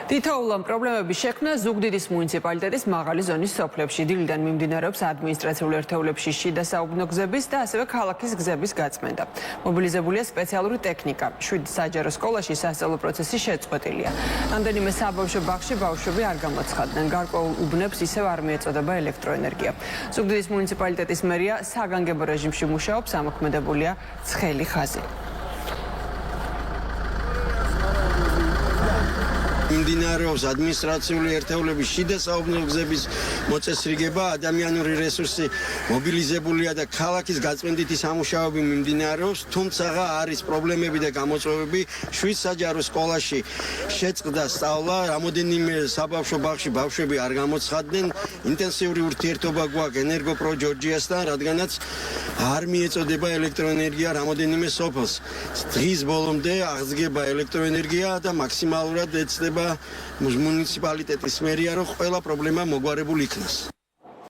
თითოეულ პრობლემების შექმნა ზუგდიდის მუნიციპალიტეტის მაღალი ზონის სოფლებში. დილიდან მიმდინარეობს ადმინისტრაციულ ერთეულებში შიდა საუბნო გზების და ასევე ქალაქის გზების გაწმენდა. მობილიზებულია სპეციალური ტექნიკა. 7 საჯარო სკოლაში სასწავლო პროცესი შეწყვეტილია. რამდენიმე საბავშვო ბაღში ბავშვები არ გამოცხადდნენ. გარკვეულ უბნებს ისევ არ მიეწოდება ელექტროენერგია. ზუგდიდის მუნიციპალიტეტის მერია საგანგებო რეჟიმში მუშაობს, ამოქმედებულია ცხელი ხაზი. მიმდინარეობს ადმინისტრაციული ერთეულების შიდა საუბნო გზების მოწესრიგება, ადამიანური რესურსი მობილიზებულია და ქალაქის გაწმენდითი სამუშაოები მიმდინარეობს, თუმცა არის პრობლემები და გამოწვევები. 7 საჯარო სკოლაში შეწყდა სწავლა, რამოდენიმე საბავშვო ბაღში ბავშვები არ გამოცხადდნენ. ინტენსიური ურთიერთობა გვაქვს ენერგოპრო ჯორჯიასთან, რადგანაც არ მიეწოდება ელექტროენერგია რამოდენიმე სოფელს. დღის ბოლომდე აღზრდება ელექტროენერგია და მაქსიმალურად ეცდება მუნიციპალიტეტის მერია, რომ ყველა პრობლემა მოგვარებულ იქნას.